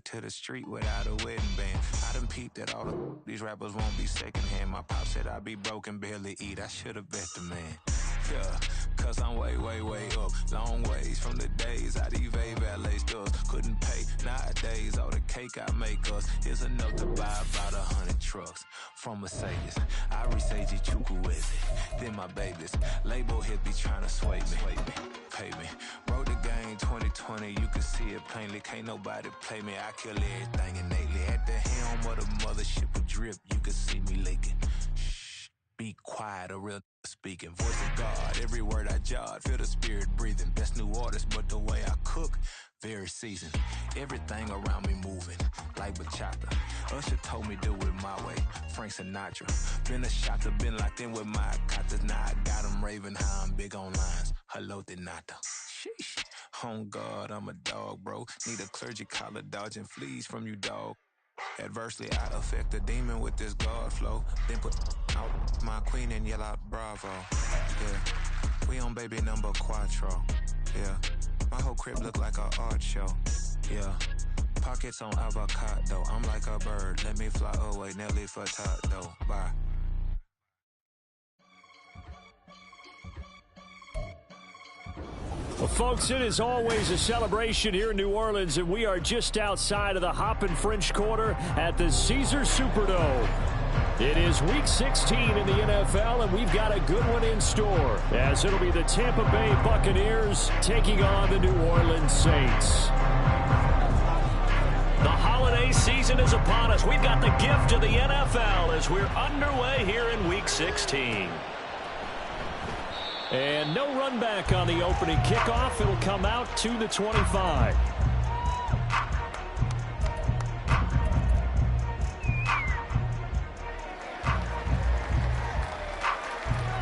it to the street without a wedding band. I done peeped that all of these rappers won't be secondhand. My pop said I'd be broken, barely eat. I should've bet the man. Yeah, cause I'm way, way, way up. Long ways from the days I evade valet stores. Couldn't pay nowadays. All the cake I make us is enough to buy about 100 trucks. From Mercedes, I resage Chukwueze. Then my babies, label hit be trying to sway me. Pay me. Wrote the game 2020, you can see it plainly. Can't nobody play me. I kill everything innately. At the helm of the mothership with drip, you can see me leaking. Shh, be quiet, a real speaking. Voice of God, every word I jot. Feel the spirit breathing. Best new artist, but the way I cook, very seasoned. Everything around me moving, like bachata. Usher told me do it my way. Frank Sinatra. Been a shotter, been locked in with my katas. Now I got them raving how I'm big on lines. Hello, Denata. Sheesh. On God, I'm a dog, bro. Need a clergy collar, dodging fleas from you, dog. Adversely, I affect the demon with this God flow. Then put out my queen and yell out bravo. Yeah, we on baby number quattro. Yeah, my whole crib look like an art show. Yeah, pockets on avocado. I'm like a bird, let me fly away. Nelly Furtado, bye. Well, folks, it is always a celebration here in New Orleans, and we are just outside of the Hoppin' French Quarter at the Caesars Superdome. It is Week 16 in the NFL, and we've got a good one in store, as it'll be the Tampa Bay Buccaneers taking on the New Orleans Saints. The holiday season is upon us. We've got the gift of the NFL as we're underway here in Week 16. And no run back on the opening kickoff. It'll come out to the 25.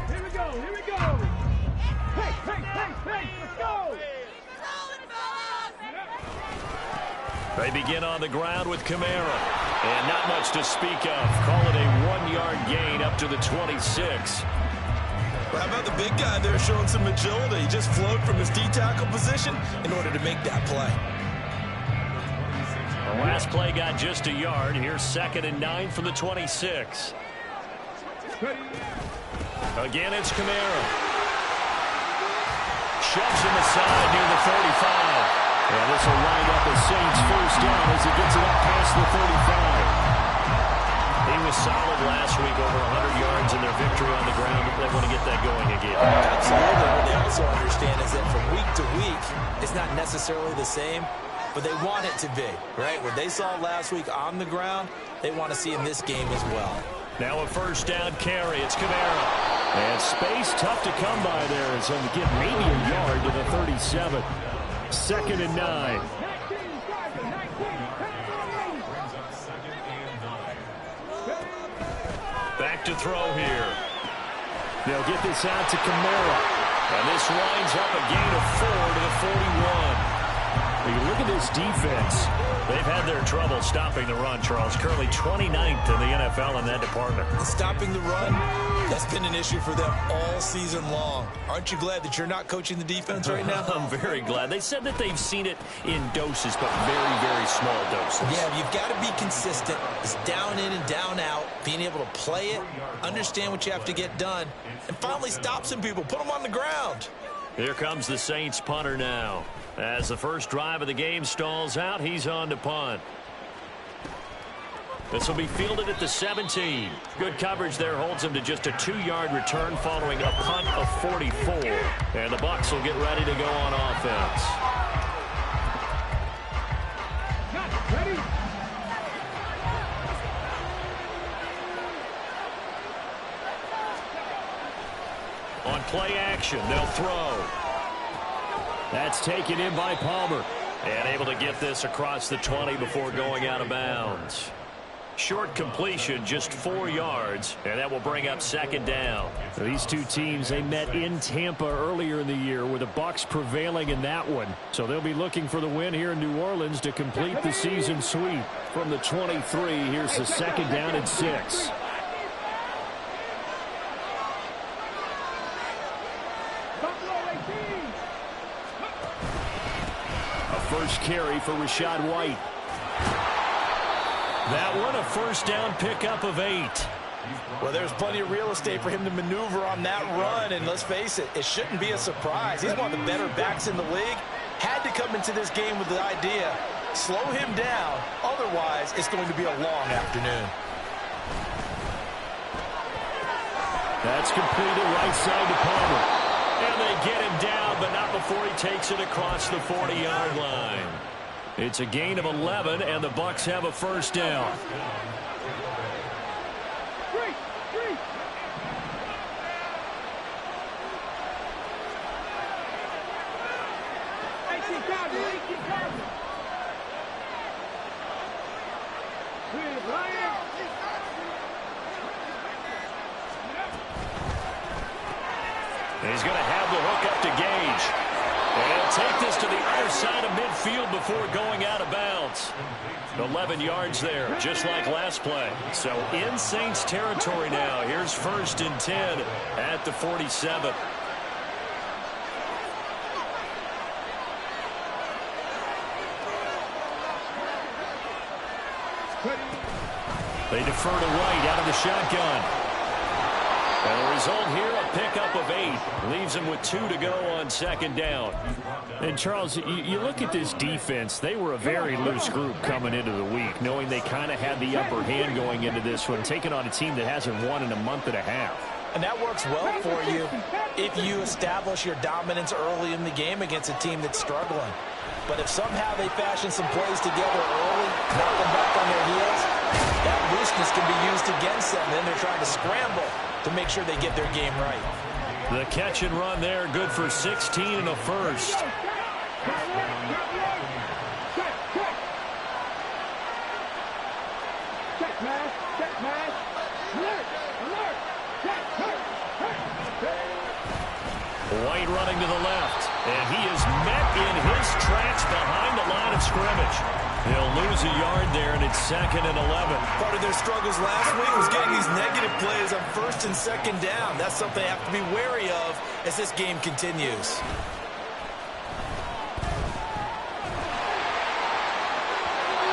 Here we go, here we go. Hey, let's go. They begin on the ground with Kamara. And not much to speak of. Call it a 1-yard gain up to the 26. How about the big guy there showing some agility? He just flowed from his D-tackle position in order to make that play. The last play got just a yard. Here's 2nd and 9 from the 26. Again, it's Kamara. Shoves him aside near the 35. And this will wind up a Saints first down as he gets it up past the 35. He was solid last week, over 100 yards in their victory on the ground, but they want to get that going again. Absolutely. What they also understand is that from week to week, it's not necessarily the same, but they want it to be, right? What they saw last week on the ground, they want to see in this game as well. Now a first down carry. It's Kamara. And space tough to come by there as he'll get maybe a yard to the 37. 2nd and 9. Back to throw here. They'll get this out to Kamara. And this winds up a gain of 4 to the 41. You look at this defense. They've had their trouble stopping the run, Charles. Currently 29th in the NFL in that department. Stopping the run, that's been an issue for them all season long. Aren't you glad that you're not coaching the defense right now? I'm very glad. They said that they've seen it in doses, but very, very small doses. Yeah, you've got to be consistent. It's down in and down out, being able to play it, understand what you have to get done, and finally stop some people, put them on the ground. Here comes the Saints punter now. As the first drive of the game stalls out, he's on to punt. This will be fielded at the 17. Good coverage there holds him to just a 2-yard return following a punt of 44. And the Bucs will get ready to go on offense. Ready? On play action, they'll throw. That's taken in by Palmer. And able to get this across the 20 before going out of bounds. Short completion, just 4 yards, and that will bring up 2nd down. These two teams, they met in Tampa earlier in the year, with the Bucs prevailing in that one. So they'll be looking for the win here in New Orleans to complete the season sweep. From the 23, here's the 2nd down and 6. A first carry for Rachaad White. That one a first down pickup of 8. Well, there's plenty of real estate for him to maneuver on that run, and let's face it, it shouldn't be a surprise. He's one of the better backs in the league. Had to come into this game with the idea, slow him down, otherwise it's going to be a long afternoon. That's completed right side to Palmer. And they get him down, but not before he takes it across the 40-yard line. It's a gain of 11, and the Bucs have a first down. He's going to have the hook up to Gage. And he'll take this to the other side of midfield before going out of bounds. 11 yards there, just like last play. So in Saints territory now. Here's 1st and 10 at the 47. They defer to White out of the shotgun. And the result here, a pickup of 8. Leaves them with 2 to go on 2nd down. And, Charles, you look at this defense. They were a very loose group coming into the week, knowing they kind of had the upper hand going into this one, taking on a team that hasn't won in a month and a half. And that works well for you if you establish your dominance early in the game against a team that's struggling. But if somehow they fashion some plays together early, knock them back on their heels, that looseness can be used against them. Then they're trying to scramble to make sure they get their game right. The catch and run there, good for 16 and a first. White running to the left, and he is met in his tracks behind the line of scrimmage. He'll lose a yard there, and it's 2nd and 11. Part of their struggles last week was getting these negative plays on 1st and 2nd down. That's something they have to be wary of as this game continues.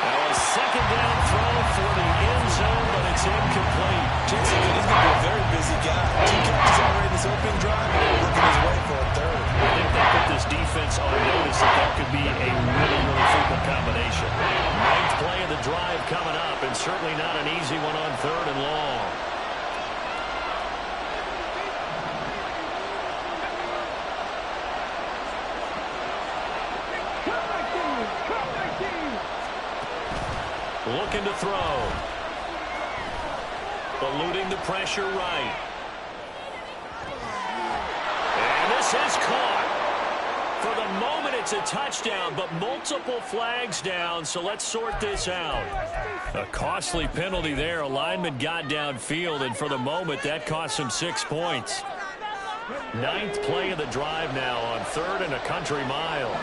Now a 2nd down throw for the end zone, but it's incomplete. Jason, he's going to be a very busy guy. 2 catches already in his opening drive, and looking his way for a 3rd. I think they put this defense on notice that could be a really, really frequent combination. 9th play of the drive coming up, and certainly not an easy one on 3rd and long. Looking to throw. Eluding the pressure right. And this is caught. For the moment, it's a touchdown, but multiple flags down, so let's sort this out. A costly penalty there. A lineman got downfield, and for the moment, that cost him 6 points. 9th play of the drive now on 3rd and a country mile.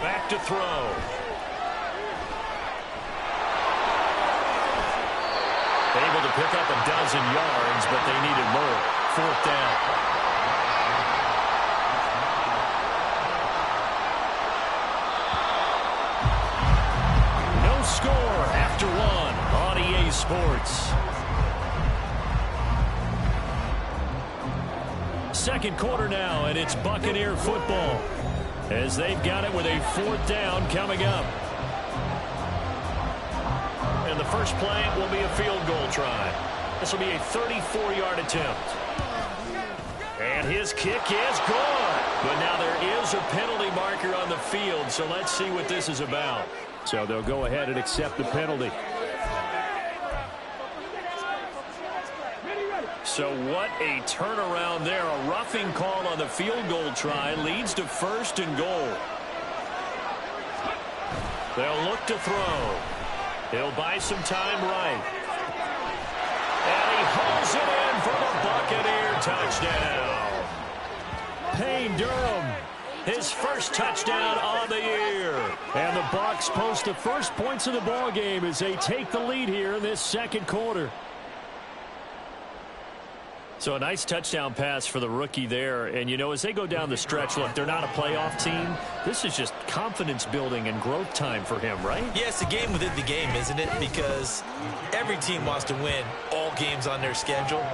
Back to throw. Able to pick up a dozen yards, but they needed more. 4th down. No score after 1 on EA Sports. 2nd quarter now, and it's Buccaneer football, as they've got it with a 4th down coming up. And the first play will be a field goal try. This will be a 34-yard attempt. And his kick is good. But now there is a penalty marker on the field, so let's see what this is about. So they'll go ahead and accept the penalty. So what a turnaround there. A roughing call on the field goal try leads to 1st and goal. They'll look to throw. He'll buy some time right. And he hauls it in for the Buccaneer touchdown. Payne Durham his first touchdown on the year. And the Bucs post the first points of the ball game as they take the lead here in this second quarter. So a nice touchdown pass for the rookie there. And, you know, as they go down the stretch, look, they're not a playoff team. This is just confidence building and growth time for him, right? Yeah, it's a game within the game, isn't it? Because every team wants to win all games on their schedule.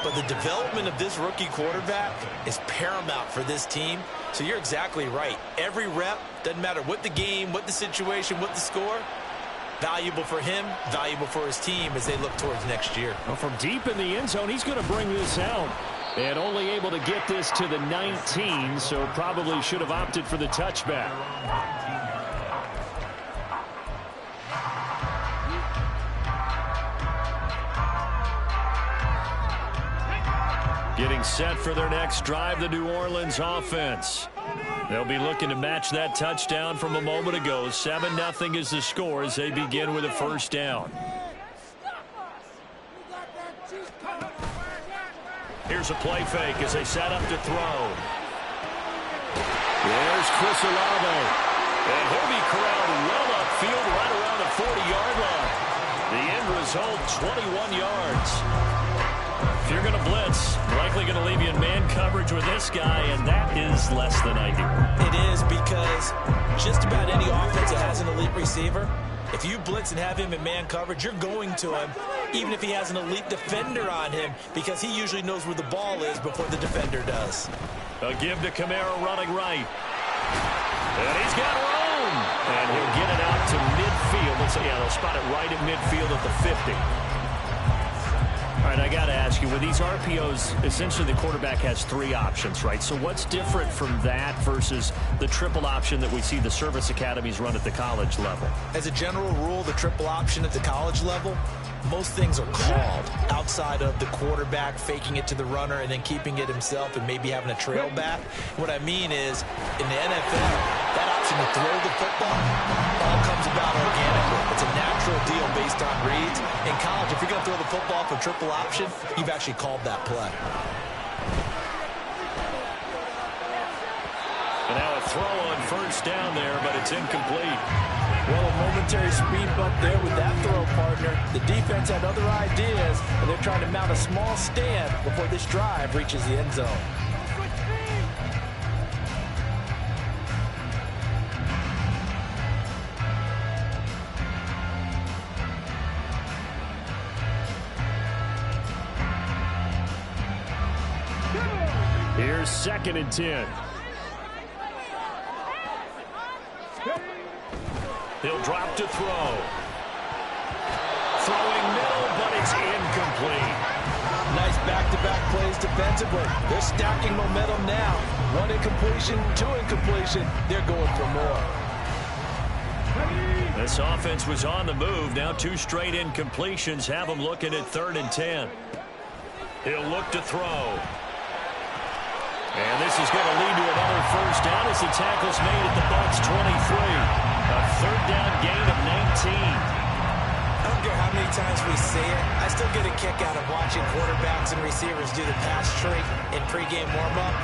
But the development of this rookie quarterback is paramount for this team. So you're exactly right. Every rep, doesn't matter what the game, what the situation, what the score, valuable for him, valuable for his team as they look towards next year. Well, from deep in the end zone, he's going to bring this out. And only able to get this to the 19, so probably should have opted for the touchback. Getting set for their next drive, the New Orleans offense. They'll be looking to match that touchdown from a moment ago. 7-0 is the score as they begin with a first down. Here's a play fake as they set up to throw. There's Chris Olave. And he'll be corralled well upfield right around the 40-yard line. The end result, 21 yards. If you're going to blitz, likely going to leave you in man coverage with this guy, and that is less than ideal. It is, because just about any offense that has an elite receiver, if you blitz and have him in man coverage, you're going to him, even if he has an elite defender on him, because he usually knows where the ball is before the defender does. A give to Kamara running right. And he's got room. And he'll get it out to midfield. Let's say, yeah, they'll spot it right at midfield at the 50. All right, I got to ask you, with these RPOs, essentially the quarterback has three options, right? So what's different from that versus the triple option that we see the service academies run at the college level? As a general rule, the triple option at the college level, most things are called outside of the quarterback faking it to the runner and then keeping it himself and maybe having a trail back. What I mean is, in the NFL, that option to throw the football all comes about organically. It's a natural deal based on reads. In college, if you're going to throw the football for triple option, you've actually called that play. And now a throw on first down there, but it's incomplete. Well, a momentary speed bump there with that throw, partner. The defense had other ideas, and they're trying to mount a small stand before this drive reaches the end zone. Here's 2nd and 10. He'll drop to throw. Throwing middle, but it's incomplete. Nice back-to-back plays defensively. They're stacking momentum now. One incompletion, two incompletion. They're going for more. This offense was on the move. Now 2 straight incompletions have them looking at 3rd and 10. He'll look to throw. And this is going to lead to another first down as the tackle's made at the Bucs 23. A 3rd down gain of 19. I don't care how many times we say it, I still get a kick out of watching quarterbacks and receivers do the pass trick in pregame warm-up.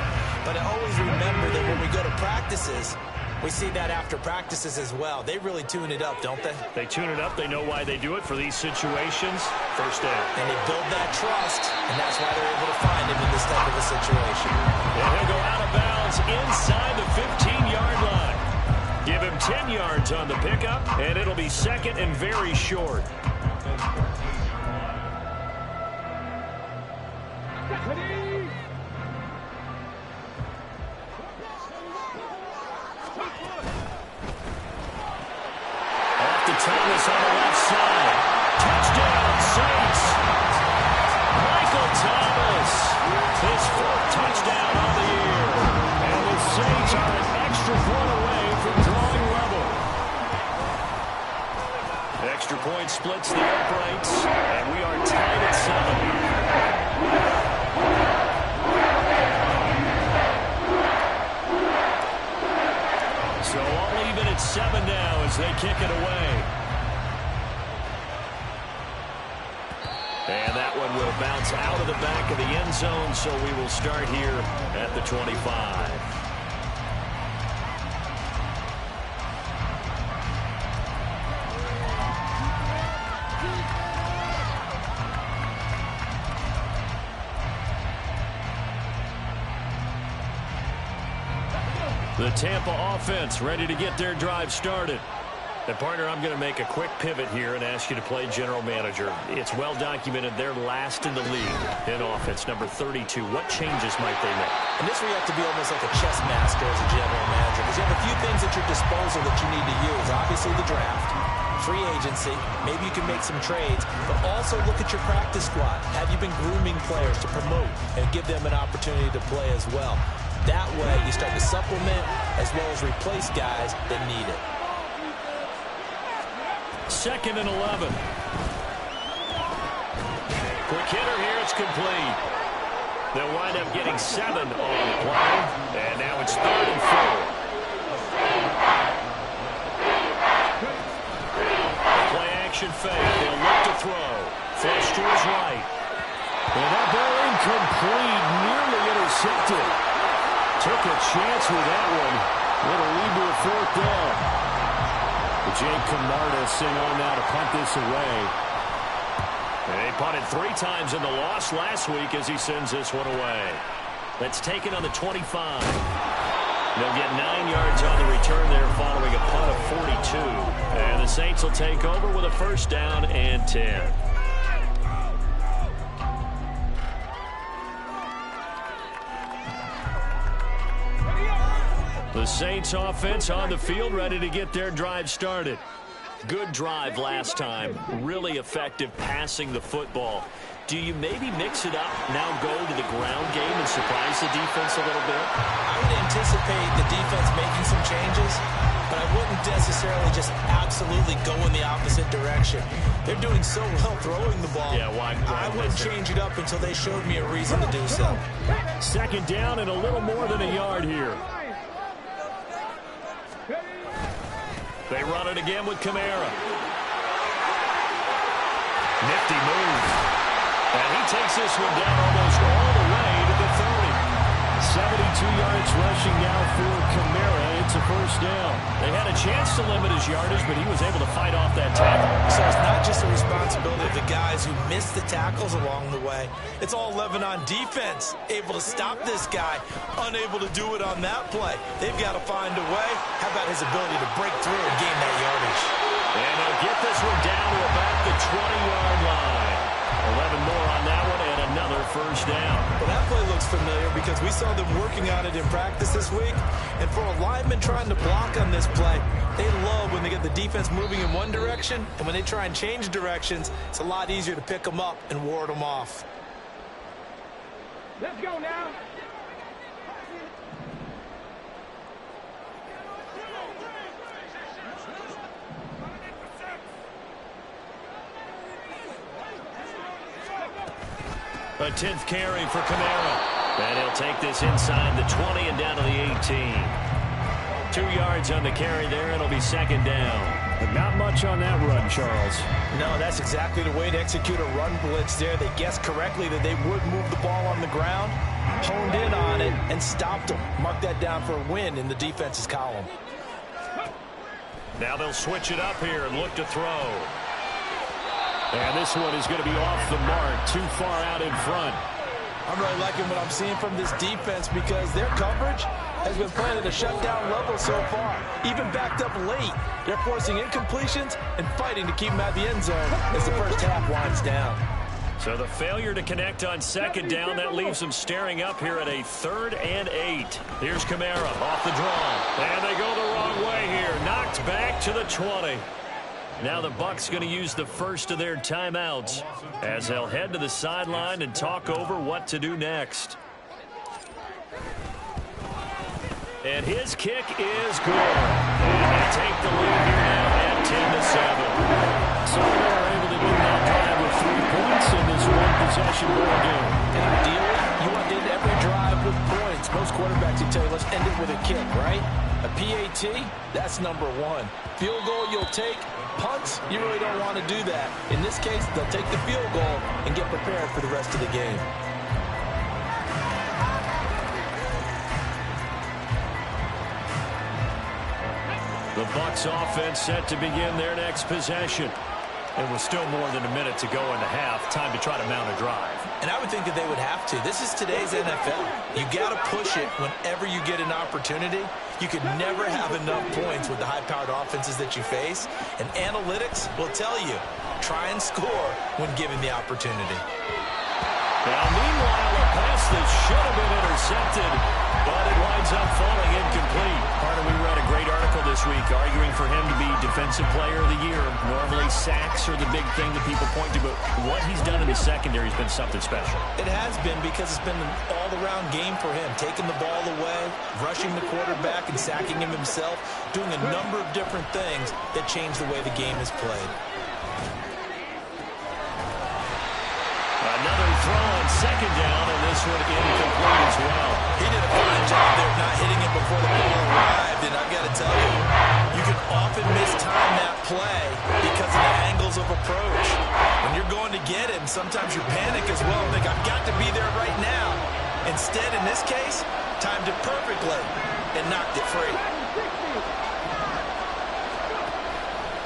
But I always remember that when we go to practices, we see that after practices as well. They really tune it up, don't they? They tune it up. They know why they do it for these situations. First down. And they build that trust, and that's why they're able to find him in this type of a situation. And he'll go out of bounds inside the 15-yard line. Give him 10 yards on the pickup, and it'll be 2nd and very short. Off to Thomas on the left side. Touchdown, Saints. Michael Thomas, his 4th touchdown on the year. And the Saints are an extra point away from drawing level. Extra point splits the uprights, and we are tied at 7. So all even at 7 now as they kick it away. And that one will bounce out of the back of the end zone, so we will start here at the 25. The Tampa offense ready to get their drive started. And, partner, I'm going to make a quick pivot here and ask you to play general manager. It's well documented they're last in the league in offense, number 32. What changes might they make? And this where you have to be almost like a chess master as a general manager, because you have a few things at your disposal that you need to use. Obviously, the draft, free agency, maybe you can make some trades, but also look at your practice squad. Have you been grooming players to promote and give them an opportunity to play as well? That way, you start to supplement as well as replace guys that need it. 2nd and 11. Quick hitter here. It's complete. They'll wind up getting 7 on the play. And now it's 3rd and 4. Play action fake. They'll look to throw. Flush to his right. And that ball incomplete. Nearly intercepted. Took a chance with that one. It'll lead to a 4th down. Jake Camarda sing on now to punt this away. And they punted 3 times in the loss last week as he sends this one away. That's taken on the 25. They'll get 9 yards on the return there following a punt of 42. And the Saints will take over with a 1st down and 10. The Saints offense on the field ready to get their drive started. Good drive last time. Really effective passing the football. Do you maybe mix it up, now go to the ground game and surprise the defense a little bit? I would anticipate the defense making some changes, but I wouldn't necessarily just absolutely go in the opposite direction. They're doing so well throwing the ball. Yeah, why I wouldn't change it up until they showed me a reason to do so. 2nd down and a little more than a yard here. They run it again with Kamara. Nifty move. And he takes this one down almost all the way to the 30. 72 yards rushing now for Kamara. It's a 1st down. They had a chance to limit his yardage, but he was able to fight off that tackle. So it's not just the responsibility of the guys who missed the tackles along the way. It's all 11 on defense. Able to stop this guy, unable to do it on that play. They've got to find a way. How about his ability to break through and gain that yardage? And they'll get this one down to about the 20-yard line. 11 more on that one and another 1st down. Well, that play looks familiar because we saw them working on it in practice this week. And for a lineman trying to block on this play, they love when they get the defense moving in one direction. And when they try and change directions, it's a lot easier to pick them up and ward them off. Let's go now. A 10th carry for Kamara. And he'll take this inside the 20 and down to the 18. 2 yards on the carry there. It'll be 2nd down. But not much on that run, Charles. No, that's exactly the way to execute a run blitz there. They guessed correctly that they would move the ball on the ground, honed in on it, and stopped them. Mark that down for a win in the defense's column. Now they'll switch it up here and look to throw. And this one is going to be off the mark, too far out in front. I'm really liking what I'm seeing from this defense because their coverage has been playing at a shutdown level so far. Even backed up late, they're forcing incompletions and fighting to keep them at the end zone as the first half winds down. So the failure to connect on 2nd down, that leaves them staring up here at a 3rd and 8. Here's Kamara off the draw. And they go the wrong way here. Knocked back to the 20. Now the Bucs going to use the first of their timeouts as they'll head to the sideline and talk over what to do next. And his kick is good. And they take the lead here now at 10-7. So they are able to do that drive with 3 points in this one-possession ball game. And ideally, you want to end every drive with points. Most quarterbacks will tell you, let's end it with a kick, right? A PAT, that's number 1. Field goal you'll take. Punts, you really don't want to do that. In this case, they'll take the field goal and get prepared for the rest of the game. The Bucs offense set to begin their next possession. And with still more than a minute to go in the half, time to try to mount a drive. And I would think that they would have to. This is today's NFL. You got to push it whenever you get an opportunity. You can never have enough points with the high-powered offenses that you face, and analytics will tell you, try and score when given the opportunity. Now, meanwhile, a pass that should have been intercepted, but it winds up falling incomplete. Carter, we read a great article this week arguing for him to be Defensive Player of the Year. Normally, sacks are the big thing that people point to, but what he's done in the secondary has been something special. It has been because it's been an all-around game for him, taking the ball away, rushing the quarterback and sacking him himself, doing a number of different things that change the way the game is played. Another throw on second down, and this one incomplete as well. He did a fine job there of not hitting it before the ball arrived, and I've got to tell you, you can often mistime that play because of the angles of approach. When you're going to get him, sometimes you panic as well and think, I've got to be there right now. Instead, in this case, timed it perfectly and knocked it free.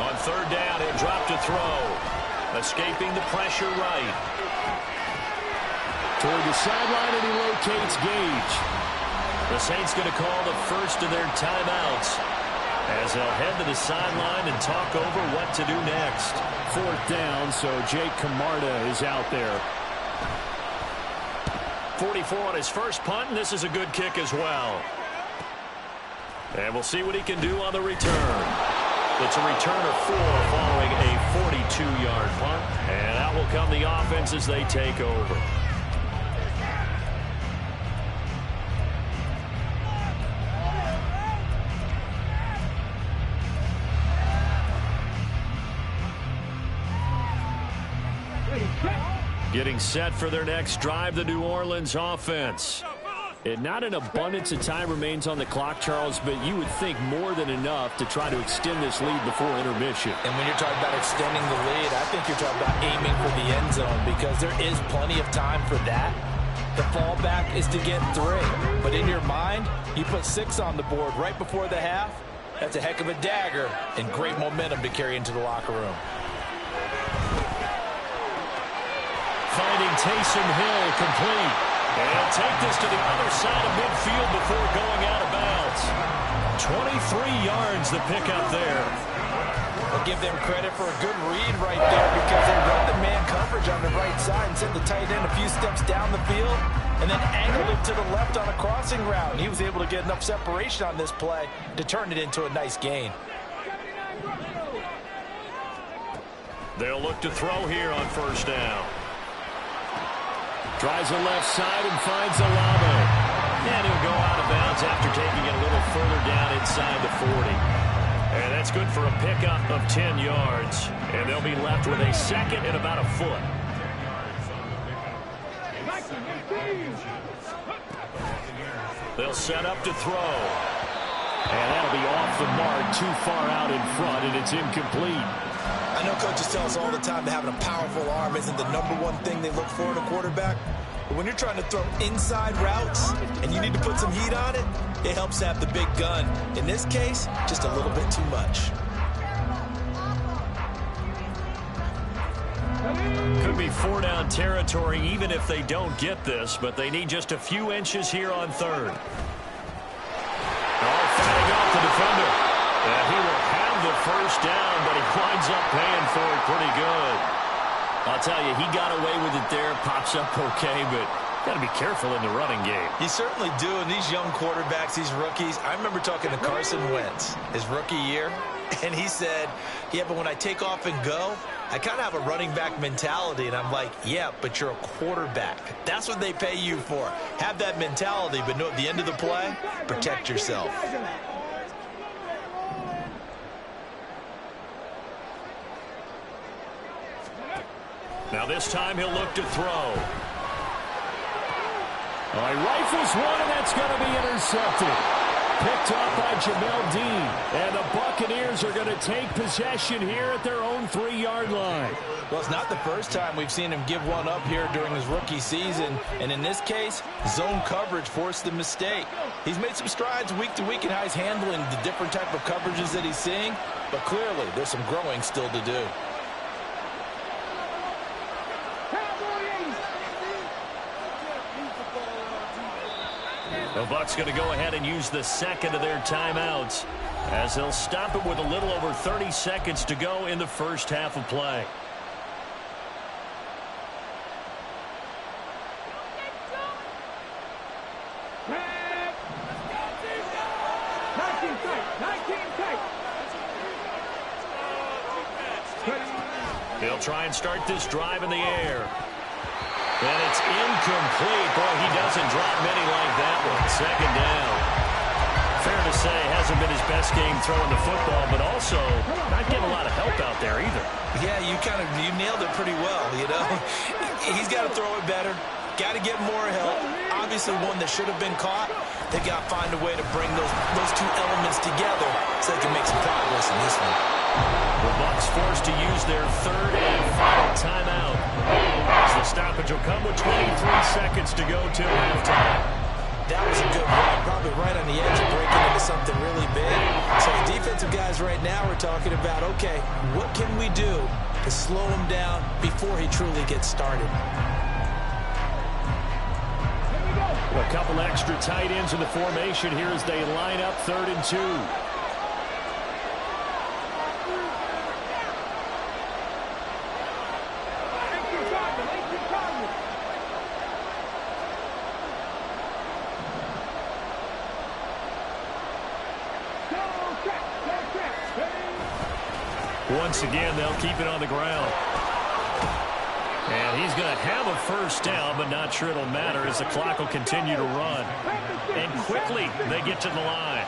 On third down, he'll drop to throw. Escaping the pressure right. Toward the sideline, and he locates Gage. The Saints going to call the first of their timeouts as they'll head to the sideline and talk over what to do next. Fourth down, so Jake Camarda is out there. 44 on his first punt, and this is a good kick as well. And we'll see what he can do on the return. It's a return of 4 following a 42-yard punt. And out will come the offense as they take over. Getting set for their next drive, the New Orleans offense. And not an abundance of time remains on the clock, Charles, but you would think more than enough to try to extend this lead before intermission. And when you're talking about extending the lead, I think you're talking about aiming for the end zone because there is plenty of time for that. The fallback is to get 3. But in your mind, you put 6 on the board right before the half. That's a heck of a dagger and great momentum to carry into the locker room. Finding Taysom Hill complete. And he'll take this to the other side of midfield before going out of bounds. 23 yards the pickup there. I'll give them credit for a good read right there because they run the man coverage on the right side and sent the tight end a few steps down the field and then angled it to the left on a crossing route. He was able to get enough separation on this play to turn it into a nice gain. They'll look to throw here on first down. Tries the left side and finds Olave. And he'll go out of bounds after taking it a little further down inside the 40. And that's good for a pickup of 10 yards. And they'll be left with a second and about a foot. They'll set up to throw. And that'll be off the mark, too far out in front, and it's incomplete. I know coaches tell us all the time that having a powerful arm isn't the #1 thing they look for in a quarterback. But when you're trying to throw inside routes and you need to put some heat on it, it helps to have the big gun. In this case, just a little bit too much. Could be 4-down territory even if they don't get this, but they need just a few inches here on third. Fighting off the defender. And he will have the first down, but he winds up paying for it pretty good. I'll tell you, he got away with it there, pops up okay, but got to be careful in the running game. You certainly do, and these young quarterbacks, these rookies, I remember talking to Carson Wentz his rookie year, and he said, yeah, but when I take off and go, I kind of have a running back mentality, and I'm like, yeah, but you're a quarterback. That's what they pay you for. Have that mentality, but know at the end of the play, protect yourself. Now this time he'll look to throw. He rifles one, and that's going to be intercepted. Picked up by Jamel Dean. And the Buccaneers are going to take possession here at their own 3-yard line. Well, it's not the first time we've seen him give one up here during his rookie season. And in this case, zone coverage forced the mistake. He's made some strides week to week in how he's handling the different type of coverages that he's seeing. But clearly, there's some growing still to do. The Bucs going to go ahead and use the second of their timeouts as they'll stop it with a little over 30 seconds to go in the first half of play. They'll try and start this drive in the air. And it's incomplete. Boy, he doesn't drop many like that one. Second down. Fair to say, hasn't been his best game throwing the football, but also not getting a lot of help out there either. Yeah, you nailed it pretty well, you know. He's got to throw it better. Got to get more help. Obviously one that should have been caught. They got to find a way to bring those two elements together so they can make some progress in this one. The Bucs forced to use their third and final timeout. As the stoppage will come with 23 seconds to go to halftime. That was a good run, probably right on the edge of breaking into something really big. So the defensive guys right now are talking about, okay, what can we do to slow him down before he truly gets started? A couple extra tight ends in the formation here as they line up 3rd and 2. Once again, they'll keep it on the ground. And he's going to have a first down, but not sure it'll matter as the clock will continue to run. And quickly, they get to the line.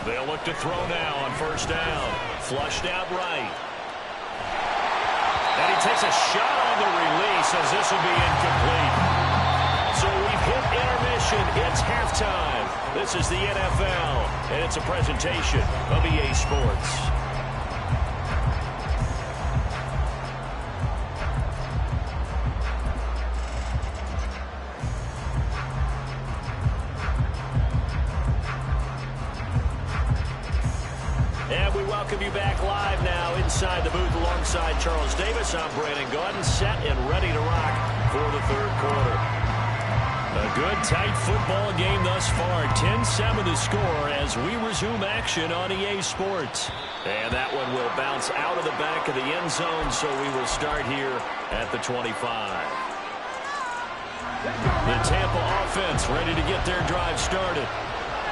They'll look to throw now on first down. Flushed out right. And he takes a shot on the release as this will be incomplete. So we've hit intermission. It's halftime. This is the NFL, and it's a presentation of EA Sports. Welcome you back live now inside the booth alongside Charles Davis. I'm Brandon Gaudin, set and ready to rock for the third quarter. A good, tight football game thus far. 10-7 the score as we resume action on EA Sports. And that one will bounce out of the back of the end zone, so we will start here at the 25. The Tampa offense ready to get their drive started.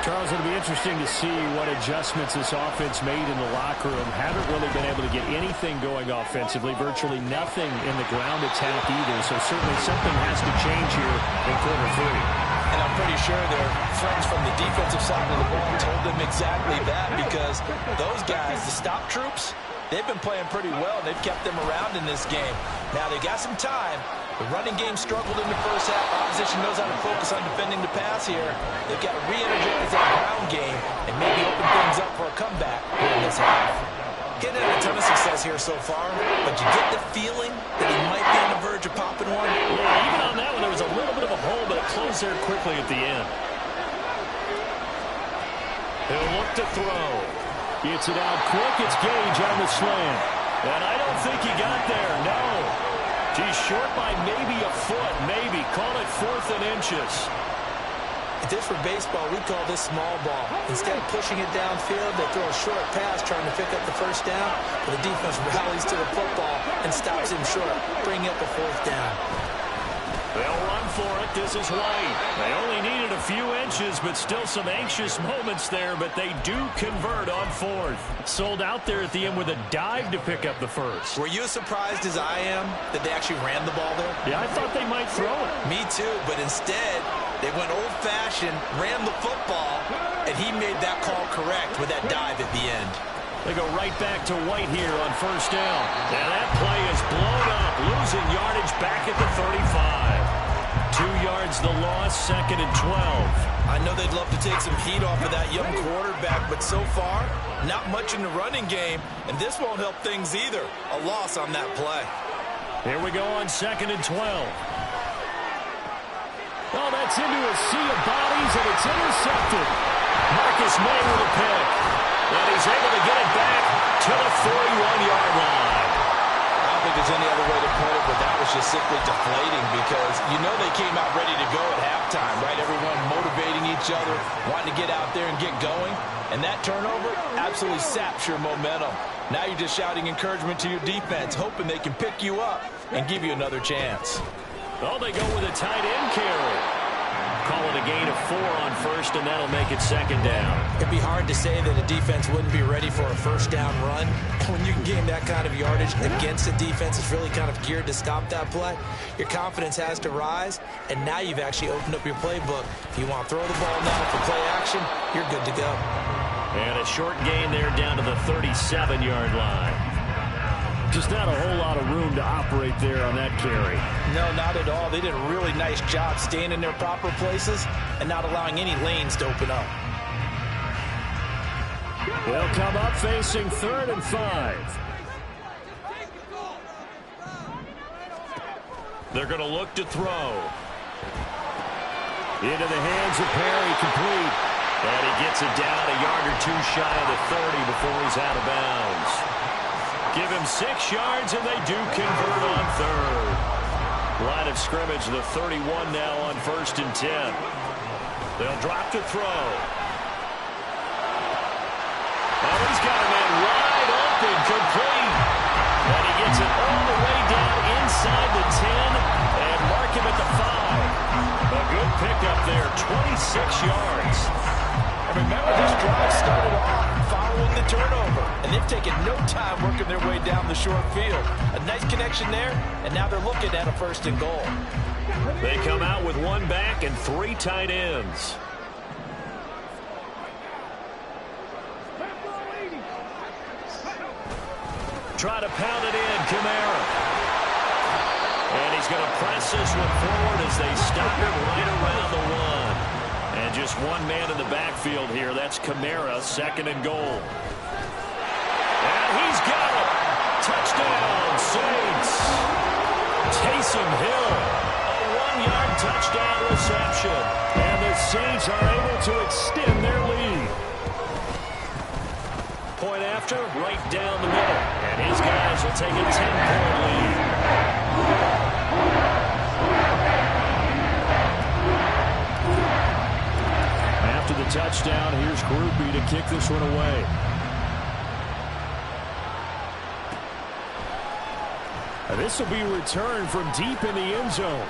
Charles, it'll be interesting to see what adjustments this offense made in the locker room. Haven't really been able to get anything going offensively, virtually nothing in the ground attack either. So certainly something has to change here in quarter 3. And I'm pretty sure their friends from the defensive side of the ball told them exactly that, because those guys, the stop troops, they've been playing pretty well. They've kept them around in this game. Now they got some time. The running game struggled in the first half. Opposition knows how to focus on defending the pass here. They've got to re-energize that ground game and maybe open things up for a comeback here in this half. Getting a ton of success here so far, but you get the feeling that he might be on the verge of popping one. Yeah, even on that one, there was a little bit of a hole, but it closed there quickly at the end. He'll look to throw. Gets it out quick. It's Gage on the slant. And I don't think he got there, no. He's short by maybe a foot, maybe. Call it 4th and inches. If this were baseball, we'd call this small ball. Instead of pushing it downfield, they throw a short pass trying to pick up the first down, but the defense rallies to the football and stops him short, bringing up a 4th down. They'll run for it. This is White. They only needed a few inches, but still some anxious moments there, but they do convert on 4th. Sold out there at the end with a dive to pick up the first. Were you as surprised as I am that they actually ran the ball there? Yeah, I thought they might throw it. Me too, but instead, they went old-fashioned, ran the football, and he made that call correct with that dive at the end. They go right back to White here on first down. And that play is blown up, losing yardage back at the 35. 2 yards the loss, 2nd and 12. I know they'd love to take some heat off of that young quarterback, but so far, not much in the running game, and this won't help things either. A loss on that play. Here we go on 2nd and 12. Oh, that's into a sea of bodies, and it's intercepted. Marcus May with a pick. And he's able to get it back to the 41-yard line. I don't think there's any other way to put it, but that was is just simply deflating because you know they came out ready to go at halftime, right? Everyone motivating each other, wanting to get out there and get going. And that turnover absolutely saps your momentum. Now you're just shouting encouragement to your defense, hoping they can pick you up and give you another chance. Oh, they go with a tight end carry. Call it a gain of 4 on first, and that'll make it second down. It'd be hard to say that a defense wouldn't be ready for a first down run. When you can gain that kind of yardage against a defense that's really kind of geared to stop that play, your confidence has to rise, and now you've actually opened up your playbook. If you want to throw the ball now for play action, you're good to go. And a short gain there down to the 37-yard line. Just not a whole lot of room to operate there on that carry. No, not at all. They did a really nice job staying in their proper places and not allowing any lanes to open up. They'll come up facing 3rd and 5. They're going to look to throw. Into the hands of Perry, complete. And he gets it down a yard or 2 shy of the 30 before he's out of bounds. Give him 6 yards, and they do convert on 3rd. Line of scrimmage, the 31 now on 1st and 10. They'll drop to throw. Oh, he's got a man wide open, complete. And he gets it all the way down inside the 10 and mark him at the 5. A good pickup there, 26 yards. And remember, this drive started off following the turnover, and they've taken no time working their way down the short field. A nice connection there, and now they're looking at a 1st and goal. They come out with 1 back and 3 tight ends. Try to pound it in, Kamara. And he's going to press this one forward as they stop him right around the 1. And just 1 man in the backfield here. That's Kamara, 2nd and goal. And he's got it. Touchdown, Saints. Taysom Hill, a 1-yard touchdown reception. And the Saints are able to extend their lead. Point after, right down the middle. And his guys will take a 10-point lead. After the touchdown, here's Groupie to kick this one away. This will be returned from deep in the end zone.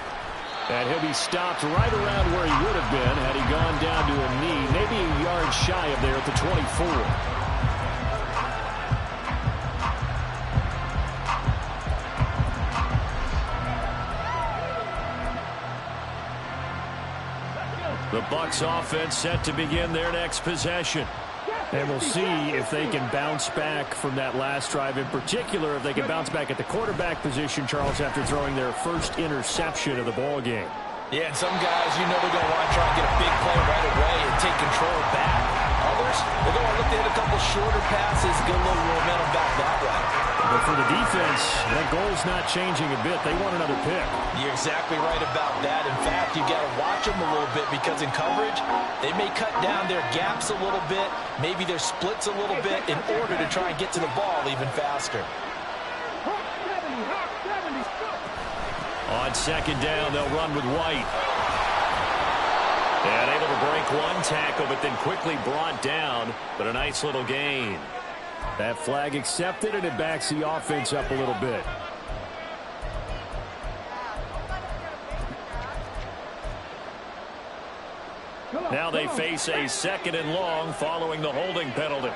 And he'll be stopped right around where he would have been had he gone down to a knee, maybe a yard shy of there at the 24. The Bucs offense set to begin their next possession. And we'll see if they can bounce back from that last drive. In particular, if they can bounce back at the quarterback position, Charles, after throwing their first interception of the ball game. Yeah, and some guys, you know they're going to want to try and get a big play right away and take control back. Others, they're going to look to hit a couple shorter passes, get a little momentum back that way. But for the defense, that goal's not changing a bit. They want another pick. You're exactly right about that. In fact, you've got to watch them a little bit because in coverage, they may cut down their gaps a little bit, maybe their splits a little bit in order to try and get to the ball even faster. On 2nd down, they'll run with White. And able to break 1 tackle, but then quickly brought down, but a nice little gain. That flag accepted, and it backs the offense up a little bit. Now they face a 2nd and long following the holding penalty.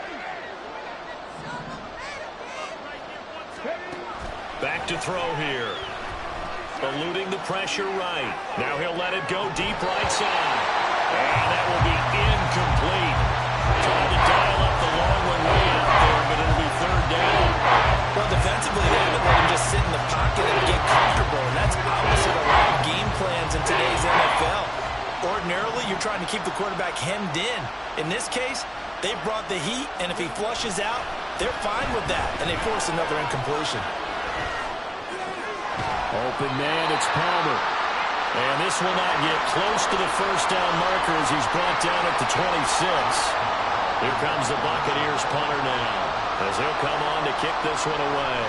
Back to throw here. Eluding the pressure right. Now he'll let it go deep right side. And that will be incomplete. Trying to dial up the long one way out there, but it'll be 3rd down. Well, defensively, they haven't let him just sit in the pocket and get comfortable, and that's opposite a lot of game plans in today's NFL. Ordinarily, you're trying to keep the quarterback hemmed in. In this case, they've brought the heat, and if he flushes out, they're fine with that, and they force another incompletion. Open man, it's Palmer. And this will not get close to the 1st down marker as he's brought down at the 26. Here comes the Buccaneers punter now, as he'll come on to kick this one away.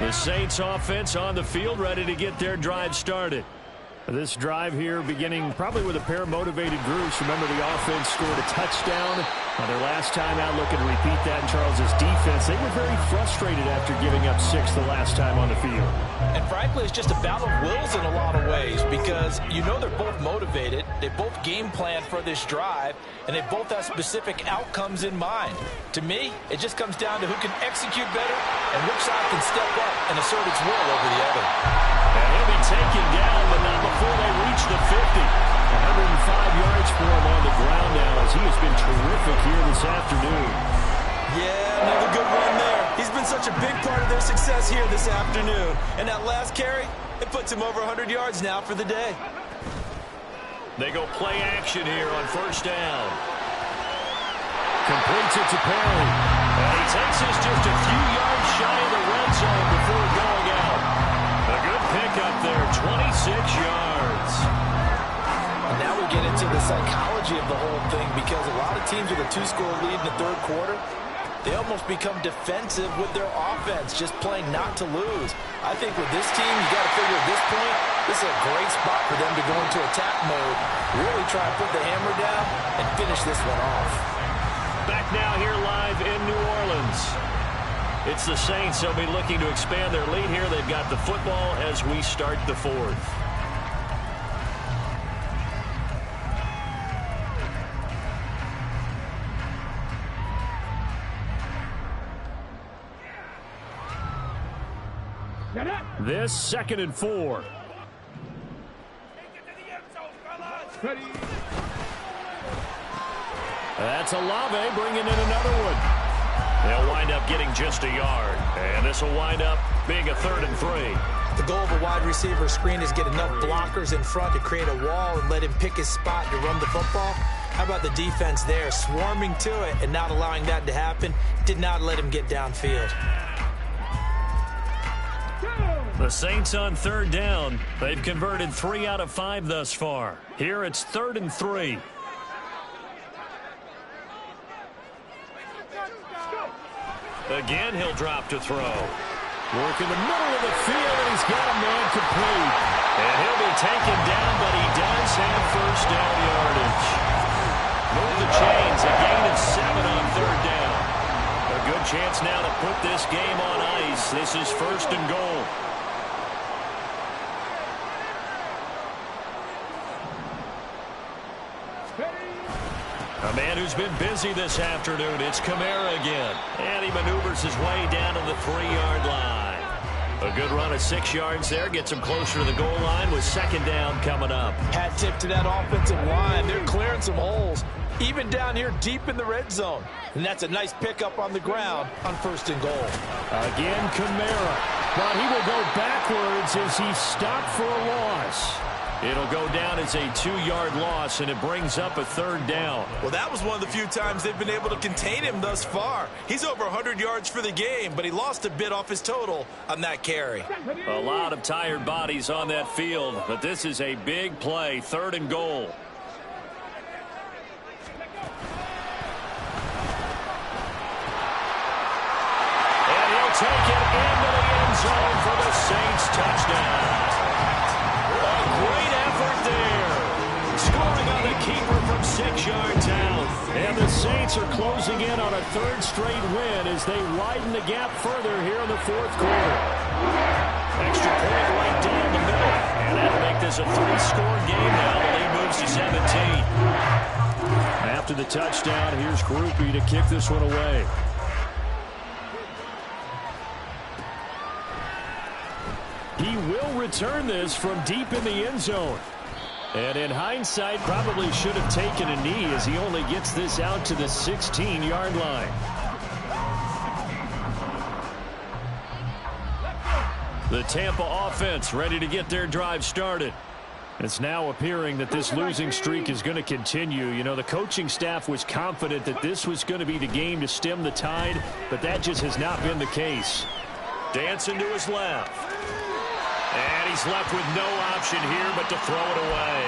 The Saints offense on the field, ready to get their drive started. This drive here beginning probably with a pair of motivated groups. Remember, the offense scored a touchdown their last time out, looking to repeat that in Charles's defense. They were very frustrated after giving up 6 the last time on the field. And frankly, it's just a battle of wills in a lot of ways because you know they're both motivated. They both game plan for this drive, and they both have specific outcomes in mind. To me, it just comes down to who can execute better and which side can step up and assert its will over the other. And he'll be taken down, but not before they reach the 50. 105 yards for him on the ground now as he has been terrific here this afternoon. Yeah, another good run there. He's been such a big part of their success here this afternoon. And that last carry, it puts him over 100 yards now for the day. They go play action here on first down. Completes it to Perry. And he takes us just a few yards shy of the red zone before going out. A good pickup there, 26 yards. And now we get into the psychology of the whole thing because a lot of teams with a 2-score lead in the third quarter, they almost become defensive with their offense, just playing not to lose. I think with this team, you got to figure at this point, this is a great spot for them to go into attack mode, really try and put the hammer down and finish this one off. Back now here live in New Orleans. It's the Saints. They'll be looking to expand their lead here. They've got the football as we start the fourth. This 2nd and 4. That's Olave bringing in another one. They'll wind up getting just a yard. And this will wind up being a 3rd and 3. The goal of a wide receiver screen is get enough blockers in front to create a wall and let him pick his spot to run the football. How about the defense there, swarming to it and not allowing that to happen? Did not let him get downfield. The Saints on 3rd down. They've converted 3 out of 5 thus far. Here it's 3rd and 3. Again, he'll drop to throw. Work in the middle of the field, and he's got a man complete. And he'll be taken down, but he does have first down yardage. Move the chains, a gain of 7 on 3rd down. A good chance now to put this game on ice. This is 1st and goal. A man who's been busy this afternoon, it's Kamara again. And he maneuvers his way down to the 3-yard line. A good run of 6 yards there, gets him closer to the goal line with 2nd down coming up. Hat tip to that offensive line. They're clearing some holes, even down here deep in the red zone. And that's a nice pickup on the ground on 1st and goal. Again, Kamara. But he will go backwards as he's stopped for a loss. It'll go down as a 2-yard loss, and it brings up a 3rd down. Well, that was one of the few times they've been able to contain him thus far. He's over 100 yards for the game, but he lost a bit off his total on that carry. A lot of tired bodies on that field, but this is a big play, 3rd and goal. And he'll take it into the end zone for the Saints touchdown. Great effort there. Scoring on the keeper from 6 yards out. And the Saints are closing in on a 3rd straight win as they widen the gap further here in the 4th quarter. Extra point right down the middle. And that'll make this a 3-score game now. The lead moves to 17. After the touchdown, here's Grupe to kick this one away. He will return this from deep in the end zone. And in hindsight, probably should have taken a knee as he only gets this out to the 16-yard line. The Tampa offense ready to get their drive started. It's now appearing that this losing streak is going to continue. You know, the coaching staff was confident that this was going to be the game to stem the tide, but that just has not been the case. Dancing to his left. And he's left with no option here but to throw it away.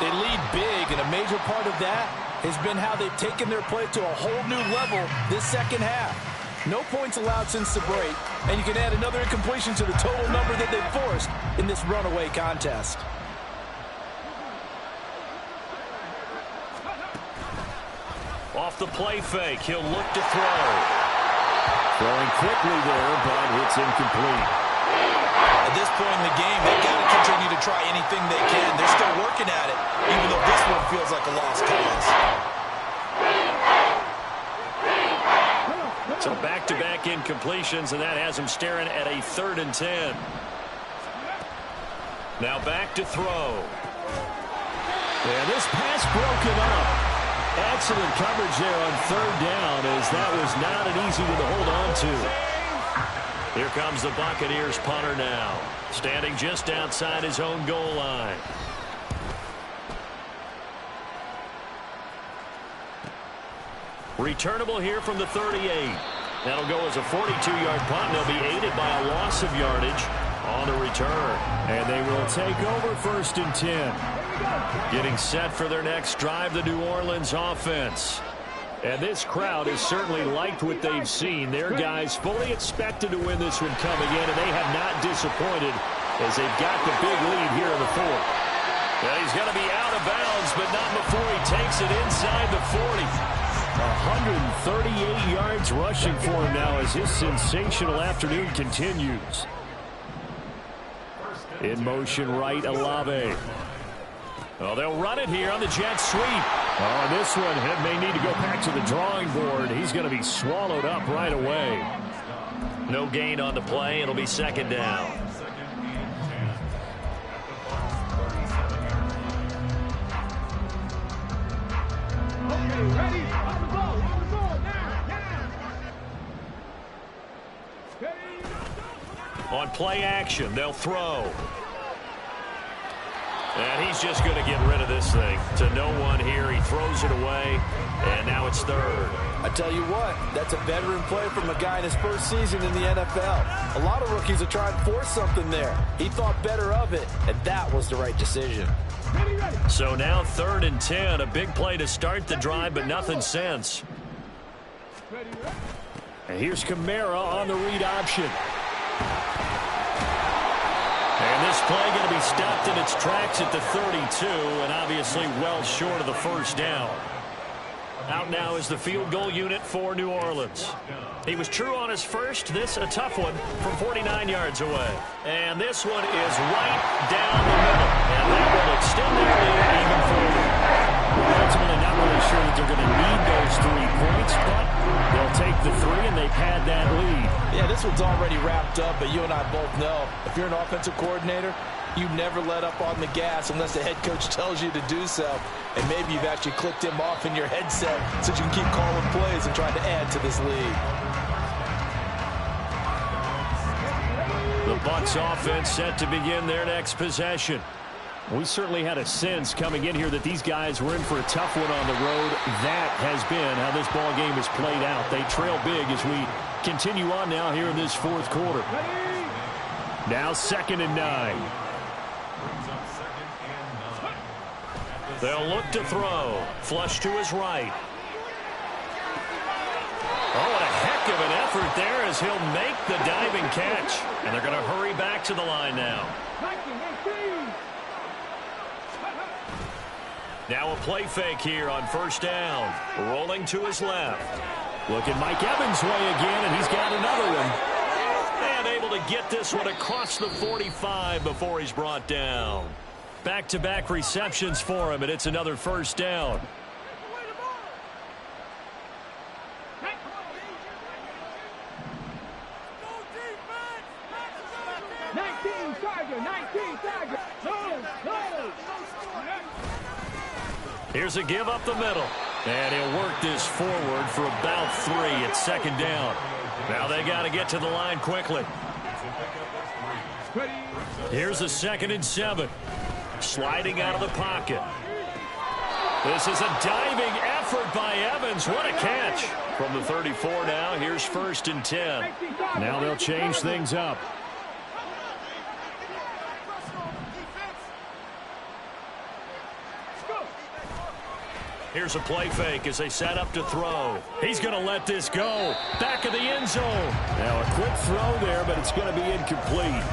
They lead big, and a major part of that has been how they've taken their play to a whole new level this second half. No points allowed since the break, And you can add another incompletion to the total number that they forced in this runaway contest. Off the play fake, he'll look to throw. Throwing quickly there, but it's incomplete. At this point in the game, they've got to continue to try anything they can. They're still working at it, even though this one feels like a lost cause. So back-to-back incompletions, and that has him staring at a 3rd and 10. Now back to throw. And this pass broken up. Excellent coverage there on 3rd down, as that was not an easy one to hold on to. Here comes the Buccaneers punter now, standing just outside his own goal line. Returnable here from the 38. That'll go as a 42-yard punt, and they'll be aided by a loss of yardage on the return. And they will take over 1st and 10. Getting set for their next drive, the New Orleans offense. And this crowd has certainly liked what they've seen. Their guys fully expected to win this one coming in, and they have not disappointed as they've got the big lead here in the 4th. Well, he's going to be out of bounds, but not before he takes it inside the 40. 138 yards rushing for him now as his sensational afternoon continues. In motion right, Olave. Well, they'll run it here on the jet sweep. Oh, this one may need to go back to the drawing board. He's going to be swallowed up right away. No gain on the play. It'll be 2nd down. Okay, ready? On the ball, now. On play action, they'll throw. And he's just going to get rid of this thing. To no one here, he throws it away, and now it's 3rd. I tell you what, that's a veteran play from a guy in his first season in the NFL. A lot of rookies are trying to force something there. He thought better of it, and that was the right decision. So now 3rd and 10, a big play to start the drive, but nothing since. And here's Kamara on the read option. And this play going to be stopped in its tracks at the 32, and obviously well short of the 1st down. Out now is the field goal unit for New Orleans. He was true on his first. This a tough one from 49 yards away. And this one is right down the middle. And that will extend their lead even further. Ultimately not really sure that they're going to need those 3 points, but they'll take the 3, and they've had that lead. Yeah, this one's already wrapped up, but you and I both know if you're an offensive coordinator, you never let up on the gas unless the head coach tells you to do so. And maybe you've actually clicked him off in your headset so you can keep calling plays and trying to add to this lead. The Bucs offense set to begin their next possession. We certainly had a sense coming in here that these guys were in for a tough one on the road. That has been how this ball game has played out. They trail big as we continue on now here in this 4th quarter. Now 2nd and 9. They'll look to throw. Flush to his right. Oh, what a heck of an effort there as he'll make the diving catch. And they're going to hurry back to the line now. Now a play fake here on 1st down. Rolling to his left. Look at Mike Evans' way again, and he's got another one. And able to get this one across the 45 before he's brought down. Back-to-back receptions for him, and it's another 1st down. Here's a give up the middle. And he'll work this forward for about 3 at 2nd down. Now they got to get to the line quickly. Here's a 2nd and 7. Sliding out of the pocket. This is a diving effort by Evans. What a catch. From the 34 now, here's 1st and 10. Now they'll change things up. Here's a play fake as they set up to throw. He's going to let this go. Back of the end zone. Now a quick throw there, but it's going to be incomplete.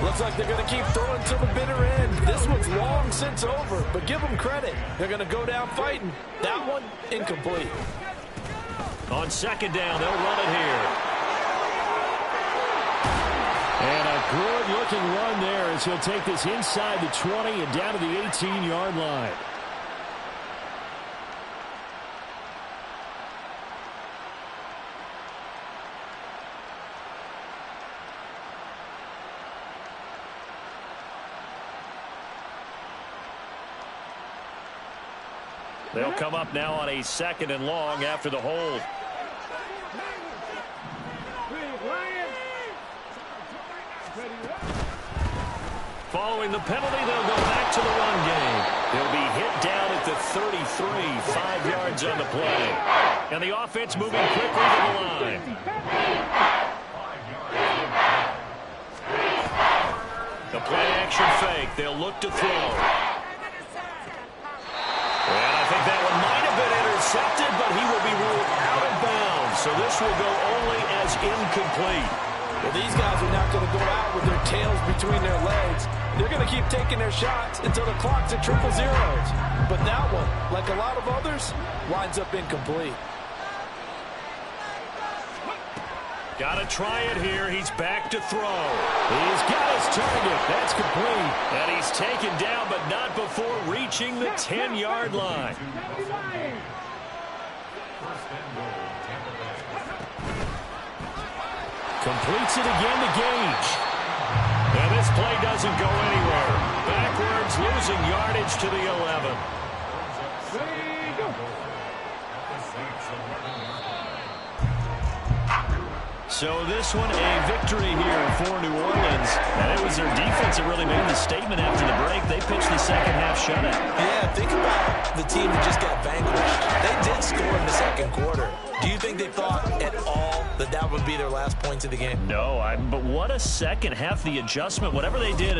Looks like they're going to keep throwing to the bitter end. This one's long since over, but give them credit. They're going to go down fighting. That one, incomplete. On second down, they'll run it here. And a good-looking run there as he'll take this inside the 20 and down to the 18-yard line. They'll come up now on a 2nd and long after the hold. Following the penalty, they'll go back to the run game. They'll be hit down at the 33, 5 yards on the play. And the offense moving quickly to the line. The play action fake. They'll look to throw. And I think that one might have been intercepted, but he will be ruled out of bounds. So this will go only as incomplete. Well, these guys are not going to go out with their tails between their legs. They're going to keep taking their shots until the clock's at triple zeros. But that one, like a lot of others, winds up incomplete. Got to try it here. He's back to throw. He's got his target. That's complete. And he's taken down, but not before reaching the 10-yard line. Completes it again to Gage. And this play doesn't go anywhere. Backwards, losing yardage to the 11. So this one, a victory here for New Orleans. And it was their defense that really made the statement after the break. They pitched the second half shutout. Yeah, think about the team that just got vanquished. They did score in the second quarter. Do you think they thought at all that that would be their last points of the game? No, but what a second half, the adjustment, whatever they did.